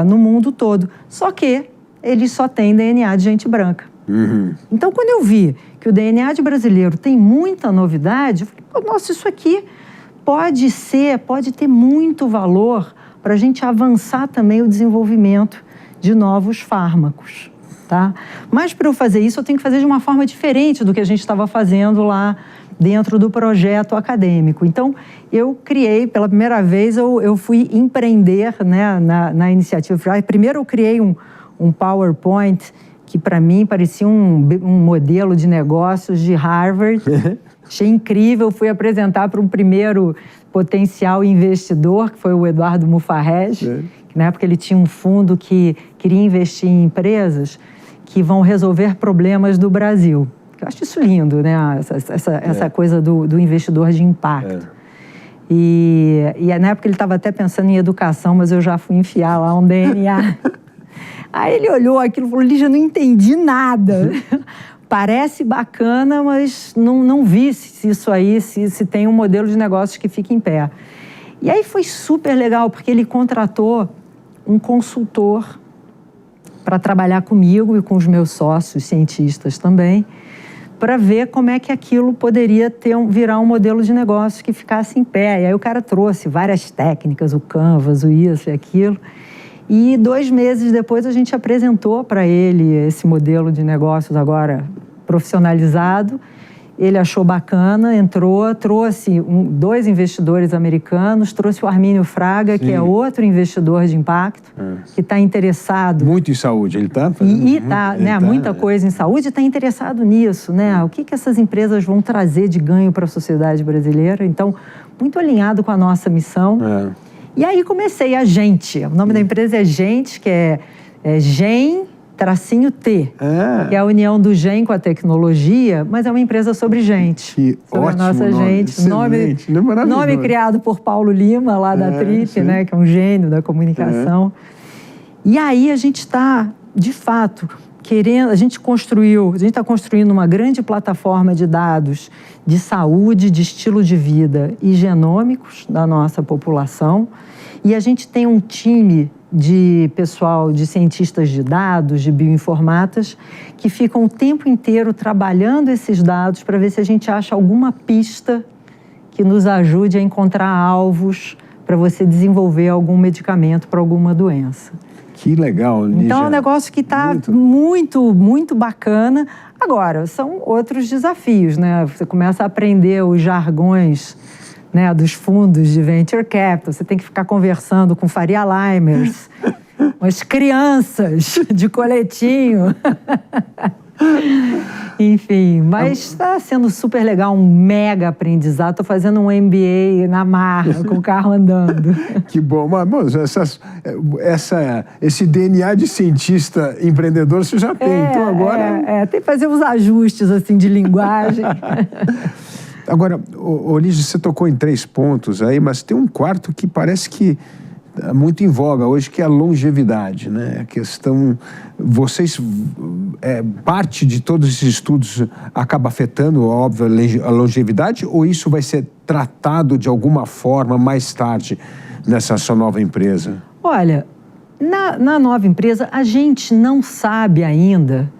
no mundo todo. Só que eles só têm DNA de gente branca. Uhum. Então, quando eu vi que o DNA de brasileiro tem muita novidade, eu falei, nossa, isso aqui pode ter muito valor para a gente avançar também o desenvolvimento de novos fármacos, tá? Mas para eu fazer isso, eu tenho que fazer de uma forma diferente do que a gente estava fazendo lá dentro do projeto acadêmico. Então, eu criei, pela primeira vez, eu fui empreender, né, na iniciativa. Primeiro, eu criei um PowerPoint que, para mim, parecia um modelo de negócios de Harvard. Achei incrível, fui apresentar para um primeiro potencial investidor, que foi o Eduardo Mufarrege, que na época ele tinha um fundo que queria investir em empresas que vão resolver problemas do Brasil. Eu acho isso lindo, né? Essa coisa do investidor de impacto. E na época ele estava até pensando em educação, mas eu já fui enfiar lá um DNA. Aí ele olhou aquilo e falou, Lígia, não entendi nada. Parece bacana, mas não vi se isso aí, se tem um modelo de negócios que fica em pé. E aí foi super legal, porque ele contratou um consultor para trabalhar comigo e com os meus sócios cientistas também, para ver como é que aquilo poderia virar um modelo de negócio que ficasse em pé. E aí o cara trouxe várias técnicas, o Canvas, o isso e aquilo. E 2 meses depois a gente apresentou para ele esse modelo de negócios agora profissionalizado. Ele achou bacana, entrou, trouxe 2 investidores americanos, trouxe o Armínio Fraga, que é outro investidor de impacto, que está interessado... Muito em saúde, ele está fazendo... E está, né, muita coisa em saúde, está interessado nisso, né? O que essas empresas vão trazer de ganho para a sociedade brasileira? Então, muito alinhado com a nossa missão. E aí comecei a Gente. O nome da empresa é Gente, que é GEM-T, que é a união do GEM com a tecnologia, mas é uma empresa sobre gente. Que sobre ótimo a nossa nome. gente. Excelente, Nome criado por Paulo Lima, lá da Trip, né, que é um gênio da comunicação. E aí a gente está, de fato, a gente está construindo uma grande plataforma de dados de saúde, de estilo de vida e genômicos da nossa população. E a gente tem um time de pessoal, de cientistas de dados, de bioinformatas, que ficam o tempo inteiro trabalhando esses dados para ver se a gente acha alguma pista que nos ajude a encontrar alvos para você desenvolver algum medicamento para alguma doença. Que legal, Lígia. Então é um negócio que está muito, muito bacana. Agora, são outros desafios, né? Você começa a aprender os jargões, né, dos fundos de venture capital, você tem que ficar conversando com Faria Limers, com as crianças de coletinho. Enfim, mas está sendo super legal, um mega aprendizado. Estou fazendo um MBA na marra, com o carro andando. Que bom. Mas esse DNA de cientista empreendedor você já tem, então agora... tem que fazer uns ajustes assim, de linguagem. Agora, Lígia, você tocou em 3 pontos aí, mas tem um quarto que parece que é muito em voga hoje, que é a longevidade, né? A questão... parte de todos esses estudos acaba afetando, óbvio, a longevidade, ou isso vai ser tratado de alguma forma mais tarde nessa sua nova empresa? Olha, na nova empresa, a gente não sabe ainda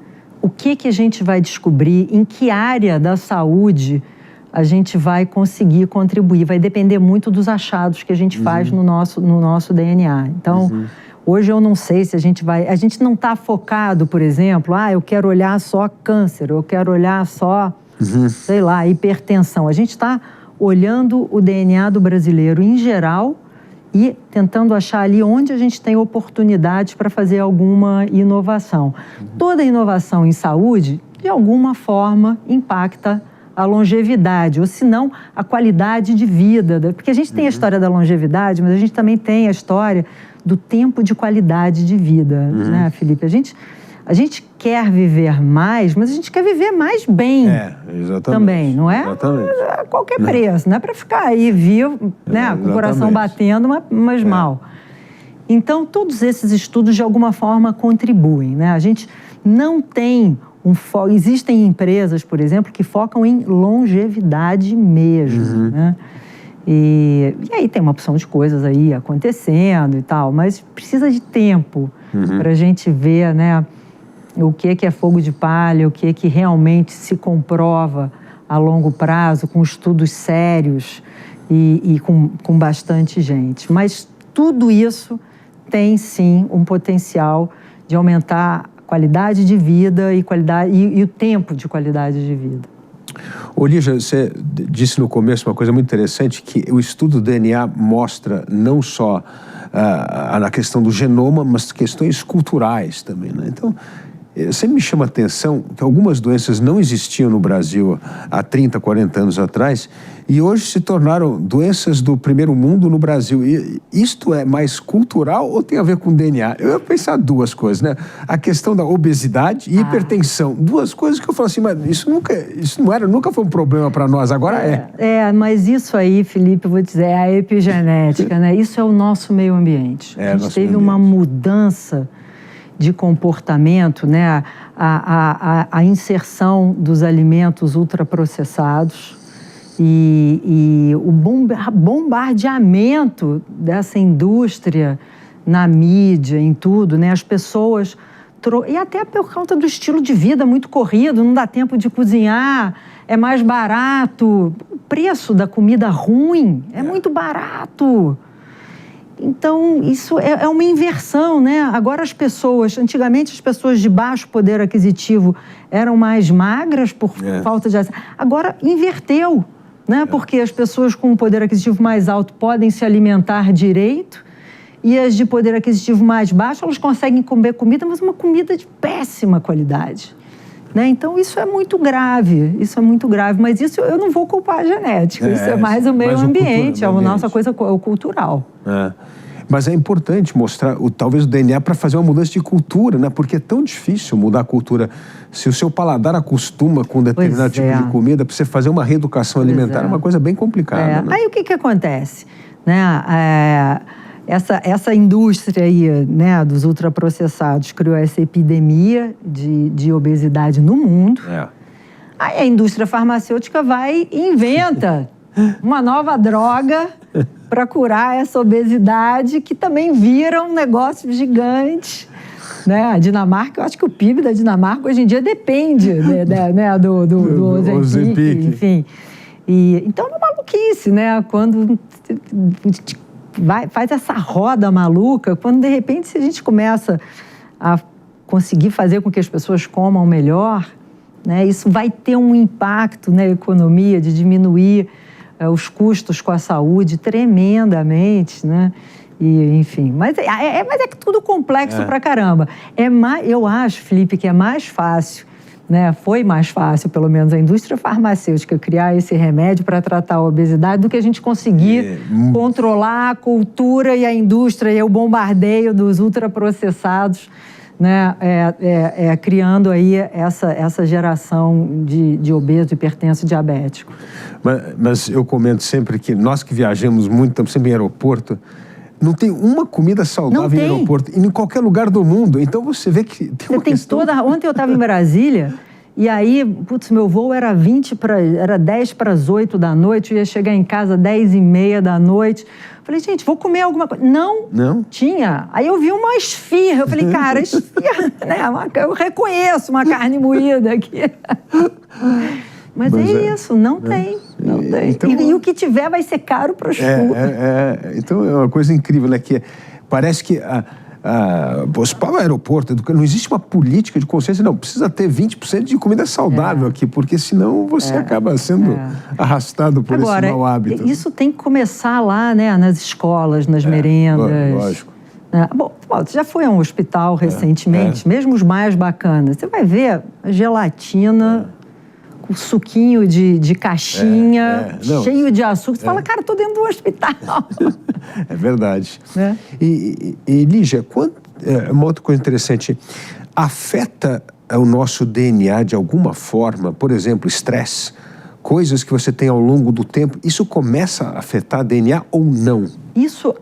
o que a gente vai descobrir, em que área da saúde a gente vai conseguir contribuir. Vai depender muito dos achados que a gente faz no nosso DNA. Então, hoje eu não sei se a gente vai... A gente não está focado, por exemplo, eu quero olhar só câncer, eu quero olhar só, sei lá, hipertensão. A gente está olhando o DNA do brasileiro em geral e tentando achar ali onde a gente tem oportunidades para fazer alguma inovação. Toda inovação em saúde, de alguma forma, impacta a longevidade, ou se não, a qualidade de vida. Porque a gente tem a história da longevidade, mas a gente também tem a história do tempo de qualidade de vida, né, Felipe? A gente quer viver mais, mas a gente quer viver mais bem também, não é? Exatamente. A qualquer preço, não é para ficar aí vivo, né, com o coração batendo, mas mal. Então, todos esses estudos, de alguma forma, contribuem, né? A gente não tem existem empresas, por exemplo, que focam em longevidade mesmo, né? E aí tem uma opção de coisas aí acontecendo e tal, mas precisa de tempo para a gente ver, né, o que é fogo de palha, o que realmente se comprova a longo prazo, com estudos sérios e com bastante gente. Mas tudo isso tem, sim, um potencial de aumentar qualidade de vida e o tempo de qualidade de vida. Lígia, você disse no começo uma coisa muito interessante, que o estudo do DNA mostra não só na questão do genoma, mas questões culturais também, né? Então, sempre me chama a atenção que algumas doenças não existiam no Brasil há 30, 40 anos atrás e hoje se tornaram doenças do primeiro mundo no Brasil. E isto é mais cultural ou tem a ver com DNA? Eu ia pensar duas coisas, né? A questão da obesidade e hipertensão. Duas coisas que eu falo assim, mas isso nunca foi um problema para nós, agora é. Mas isso aí, Felipe, eu vou dizer, é a epigenética, né? Isso é o nosso meio ambiente. A gente teve uma mudança de comportamento, né? A inserção dos alimentos ultraprocessados e o bombardeamento dessa indústria na mídia, em tudo, né? As pessoas... E até por conta do estilo de vida muito corrido, não dá tempo de cozinhar, é mais barato. O preço da comida ruim é muito barato. Então, isso é uma inversão, né? Agora antigamente as pessoas de baixo poder aquisitivo eram mais magras por falta de acesso. Agora inverteu, né? Porque as pessoas com poder aquisitivo mais alto podem se alimentar direito e as de poder aquisitivo mais baixo, elas conseguem comer comida, mas uma comida de péssima qualidade. Né? Então, isso é muito grave, mas isso eu não vou culpar a genética, isso é mais o meio ambiente, é a nossa coisa cultural. Mas é importante mostrar, talvez, o DNA para fazer uma mudança de cultura, né? Porque é tão difícil mudar a cultura. Se o seu paladar acostuma com determinado tipo de comida, para você fazer uma reeducação alimentar é uma coisa bem complicada. Né? Aí o que acontece? Né? Essa indústria aí, né, dos ultraprocessados criou essa epidemia de obesidade no mundo. Aí a indústria farmacêutica vai e inventa uma nova droga para curar essa obesidade, que também vira um negócio gigante. Né? A Dinamarca, eu acho que o PIB da Dinamarca hoje em dia depende né, do Ozempic, enfim. Então é uma maluquice, né? Quando faz essa roda maluca, quando de repente se a gente começa a conseguir fazer com que as pessoas comam melhor, né, isso vai ter um impacto na economia de diminuir os custos com a saúde tremendamente, né? E, enfim, mas é tudo complexo pra caramba. Eu acho, Felipe, que é mais fácil, né? Foi mais fácil, pelo menos, a indústria farmacêutica criar esse remédio para tratar a obesidade do que a gente conseguir controlar a cultura e a indústria e o bombardeio dos ultraprocessados, né? Criando aí essa geração de obeso, hipertenso, diabético. Mas eu comento sempre que nós que viajamos muito, estamos sempre em aeroporto, não tem uma comida saudável em aeroporto, e em qualquer lugar do mundo. Então você vê que tem uma questão... Ontem eu estava em Brasília, e aí, meu voo era 10 para as 8 da noite, eu ia chegar em casa 10h30 da noite. Falei, gente, vou comer alguma coisa. Não tinha. Aí eu vi uma esfirra. Eu falei, cara, esfirra, né? Eu reconheço uma carne moída aqui. Mas isso, não tem. Então, e o que tiver vai ser caro para os Então é uma coisa incrível, né? Que parece que para o aeroporto, não existe uma política de consciência, não, precisa ter 20% de comida saudável aqui, porque senão você acaba sendo arrastado por esse mau hábito. Isso tem que começar lá, né, nas escolas, nas merendas. Lógico. Bom, você já foi a um hospital recentemente, mesmo os mais bacanas, você vai ver a gelatina... o suquinho de caixinha, cheio de açúcar. Você fala, cara, estou dentro do hospital. É verdade. E Lígia, uma outra coisa interessante, afeta o nosso DNA de alguma forma? Por exemplo, estresse, coisas que você tem ao longo do tempo, isso começa a afetar DNA ou não? Isso,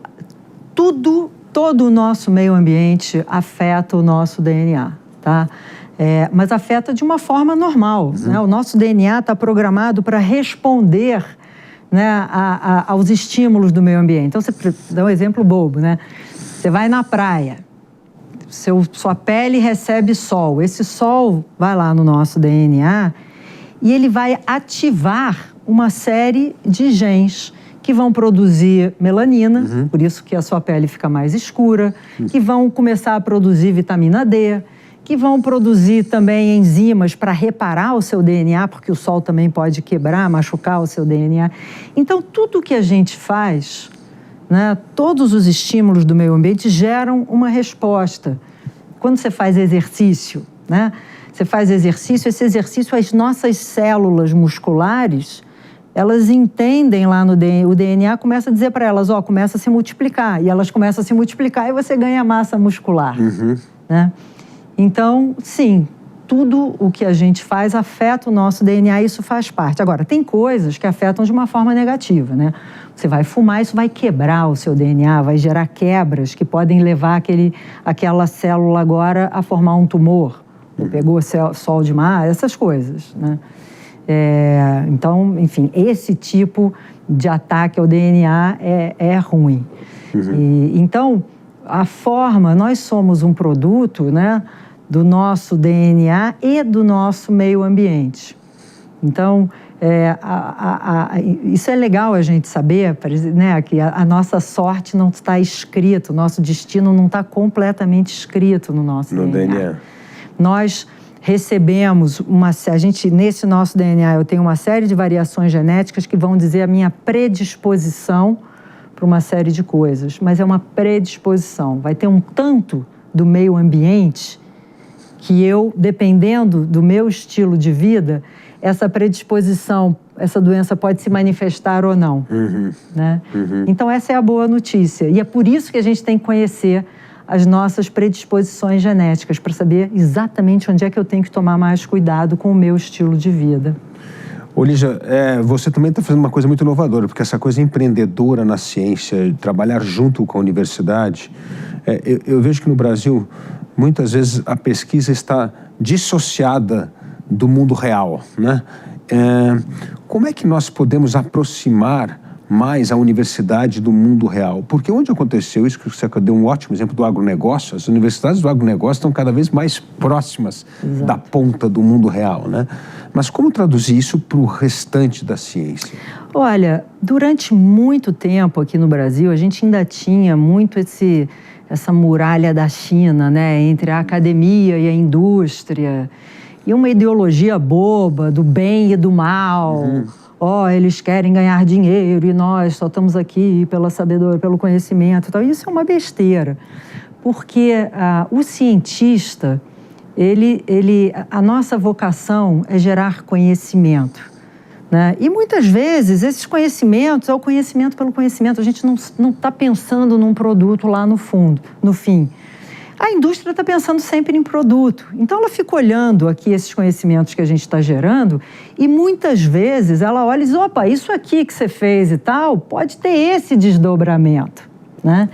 todo o nosso meio ambiente afeta o nosso DNA, tá? Mas afeta de uma forma normal. Né? O nosso DNA está programado para responder, né, aos estímulos do meio ambiente. Então, você dá um exemplo bobo, né? Você vai na praia, sua pele recebe sol. Esse sol vai lá no nosso DNA e ele vai ativar uma série de genes que vão produzir melanina, por isso que a sua pele fica mais escura, que vão começar a produzir vitamina D, que vão produzir também enzimas para reparar o seu DNA, porque o sol também pode quebrar, machucar o seu DNA. Então, tudo que a gente faz, né, todos os estímulos do meio ambiente geram uma resposta. Quando você faz exercício, né? Você faz exercício, esse exercício, as nossas células musculares, elas entendem lá no DNA, o DNA começa a dizer para elas, começa a se multiplicar, e elas começam a se multiplicar e você ganha massa muscular, né? Então, sim, tudo o que a gente faz afeta o nosso DNA, isso faz parte. Agora, tem coisas que afetam de uma forma negativa, né? Você vai fumar, isso vai quebrar o seu DNA, vai gerar quebras que podem levar aquela célula agora a formar um tumor, ou pegou sol demais, essas coisas, né? Então, enfim, esse tipo de ataque ao DNA é ruim. Então, a forma, nós somos um produto, né, do nosso DNA e do nosso meio ambiente. Então, isso é legal a gente saber, né, que a nossa sorte não está escrita, o nosso destino não está completamente escrito no nosso DNA. Nós recebemos nesse nosso DNA, eu tenho uma série de variações genéticas que vão dizer a minha predisposição para uma série de coisas, mas é uma predisposição. Vai ter um tanto do meio ambiente que eu, dependendo do meu estilo de vida, essa predisposição, essa doença pode se manifestar ou não, né? Então, essa é a boa notícia. E é por isso que a gente tem que conhecer as nossas predisposições genéticas, para saber exatamente onde é que eu tenho que tomar mais cuidado com o meu estilo de vida. Ô, Lígia, você também está fazendo uma coisa muito inovadora, porque essa coisa empreendedora na ciência, trabalhar junto com a universidade, eu vejo que no Brasil, muitas vezes a pesquisa está dissociada do mundo real, né? Como é que nós podemos aproximar mais a universidade do mundo real? Porque onde aconteceu isso, que você deu um ótimo exemplo do agronegócio, as universidades do agronegócio estão cada vez mais próximas da ponta do mundo real, né? Mas como traduzir isso para o restante da ciência? Olha, durante muito tempo aqui no Brasil, a gente ainda tinha muito essa muralha da China, né, entre a academia e a indústria, e uma ideologia boba do bem e do mal. Eles querem ganhar dinheiro e nós só estamos aqui pela sabedoria, pelo conhecimento e tal. Isso é uma besteira, porque o cientista, a nossa vocação é gerar conhecimento, né? E muitas vezes esses conhecimentos é o conhecimento pelo conhecimento. A gente não está pensando num produto lá no fundo, no fim. A indústria está pensando sempre em produto. Então, ela fica olhando aqui esses conhecimentos que a gente está gerando e muitas vezes ela olha e diz, opa, isso aqui que você fez e tal, pode ter esse desdobramento, né?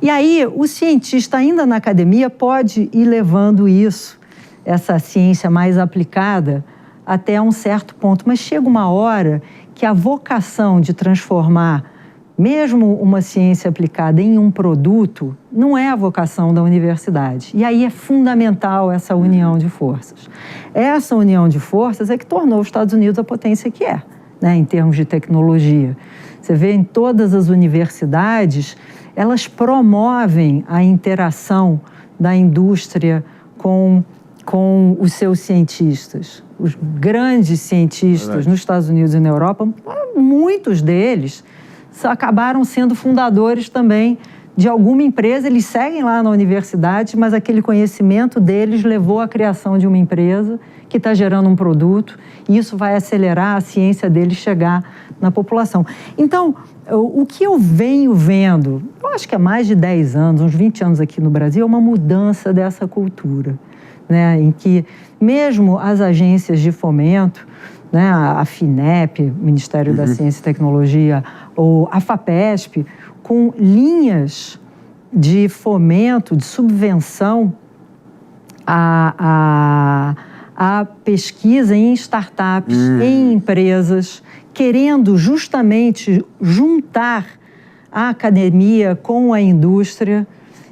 E aí, o cientista ainda na academia pode ir levando isso, essa ciência mais aplicada, até um certo ponto. Mas chega uma hora que a vocação de transformar mesmo uma ciência aplicada em um produto, não é a vocação da universidade. E aí é fundamental essa união de forças. Essa união de forças é que tornou os Estados Unidos a potência que é, né, em termos de tecnologia. Você vê em todas as universidades, elas promovem a interação da indústria com os seus cientistas. Os grandes cientistas nos Estados Unidos e na Europa, muitos deles acabaram sendo fundadores também de alguma empresa. Eles seguem lá na universidade, mas aquele conhecimento deles levou à criação de uma empresa que está gerando um produto, e isso vai acelerar a ciência deles chegar na população. Então, o que eu venho vendo, eu acho que há mais de 10 anos, uns 20 anos aqui no Brasil, é uma mudança dessa cultura, né, em que mesmo as agências de fomento, né, a FINEP, Ministério da Ciência e Tecnologia, ou a FAPESP, com linhas de fomento, de subvenção à pesquisa em startups, em empresas, querendo justamente juntar a academia com a indústria.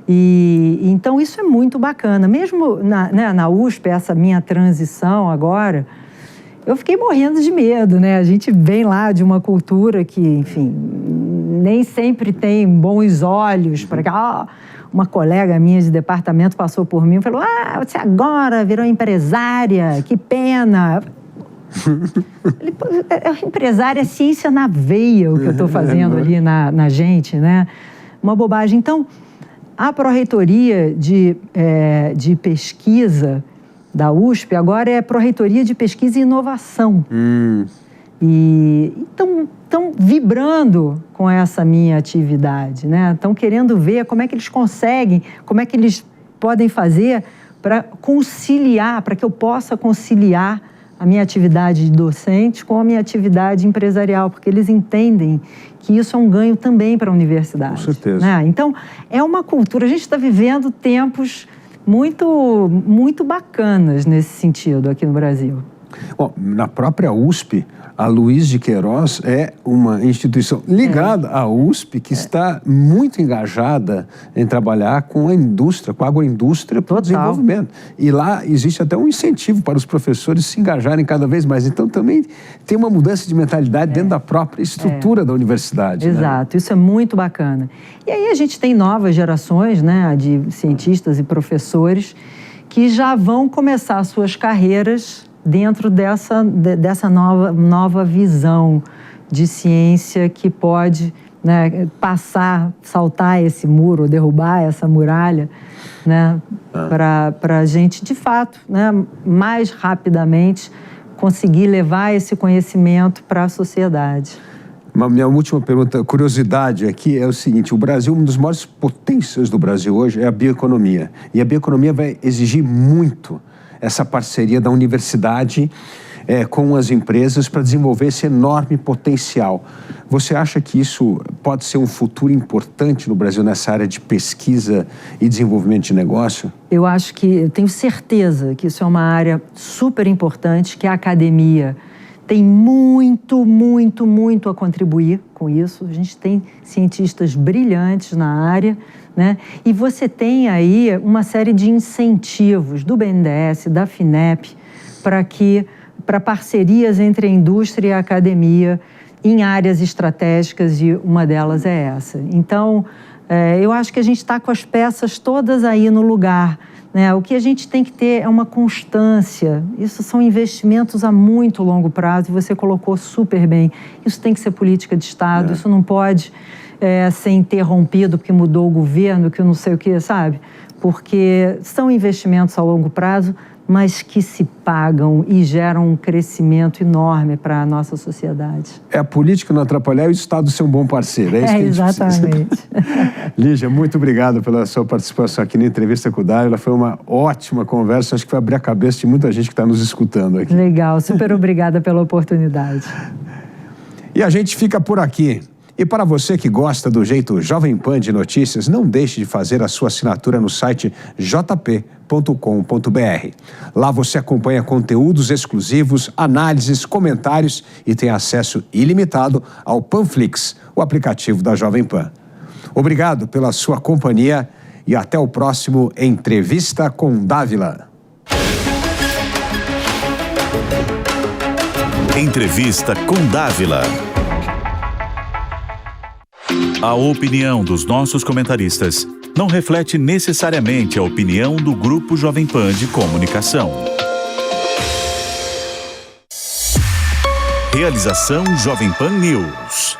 E então isso é muito bacana. Mesmo na USP, essa minha transição agora, eu fiquei morrendo de medo, né? A gente vem lá de uma cultura que, enfim, nem sempre tem bons olhos para cá. Uma colega minha de departamento passou por mim e falou: você agora virou empresária, que pena. Empresária é ciência na veia, o que eu estou fazendo ali na gente, né? Uma bobagem. Então, a Pró-Reitoria de Pesquisa, da USP agora é Pró-Reitoria de Pesquisa e Inovação. E estão vibrando com essa minha atividade, né? Estão querendo ver como é que eles conseguem, como é que eles podem fazer para conciliar, para que eu possa conciliar a minha atividade de docente com a minha atividade empresarial, porque eles entendem que isso é um ganho também para a universidade. Com certeza. Né? Então, é uma cultura, a gente está vivendo tempos muito bacanas nesse sentido aqui no Brasil. Bom, na própria USP, a Luiz de Queiroz é uma instituição ligada à USP que está muito engajada em trabalhar com a indústria, com a agroindústria para o desenvolvimento. E lá existe até um incentivo para os professores se engajarem cada vez mais. Então também tem uma mudança de mentalidade dentro da própria estrutura da universidade. Exato, né? Isso é muito bacana. E aí a gente tem novas gerações, né, de cientistas e professores que já vão começar suas carreiras dentro dessa nova visão de ciência que pode, né, saltar esse muro, derrubar essa muralha, né, para a gente, de fato, né, mais rapidamente conseguir levar esse conhecimento para a sociedade. Minha última pergunta, curiosidade aqui é o seguinte: o Brasil, uma das maiores potências do Brasil hoje é a bioeconomia. E a bioeconomia vai exigir muito essa parceria da universidade com as empresas para desenvolver esse enorme potencial. Você acha que isso pode ser um futuro importante no Brasil nessa área de pesquisa e desenvolvimento de negócio? Eu tenho certeza que isso é uma área super importante, que a academia tem muito a contribuir com isso. A gente tem cientistas brilhantes na área, né? E você tem aí uma série de incentivos do BNDES, da FINEP, para parcerias entre a indústria e a academia em áreas estratégicas, e uma delas é essa. Então, eu acho que a gente está com as peças todas aí no lugar, né? O que a gente tem que ter é uma constância. Isso são investimentos a muito longo prazo, e você colocou super bem. Isso tem que ser política de Estado, isso não pode ser interrompido porque mudou o governo, que eu não sei o que, sabe? Porque são investimentos a longo prazo, mas que se pagam e geram um crescimento enorme para a nossa sociedade. É a política não atrapalhar e o Estado ser um bom parceiro. É isso que a gente exatamente. precisa. Lígia, muito obrigado pela sua participação aqui na Entrevista com o Dávila. Foi uma ótima conversa. Acho que vai abrir a cabeça de muita gente que está nos escutando aqui. Legal, super obrigada pela oportunidade. E a gente fica por aqui. E para você que gosta do jeito Jovem Pan de notícias, não deixe de fazer a sua assinatura no site jp.com.br. Lá você acompanha conteúdos exclusivos, análises, comentários e tem acesso ilimitado ao Panflix, o aplicativo da Jovem Pan. Obrigado pela sua companhia e até o próximo Entrevista com Dávila. Entrevista com Dávila. A opinião dos nossos comentaristas não reflete necessariamente a opinião do Grupo Jovem Pan de Comunicação. Realização Jovem Pan News.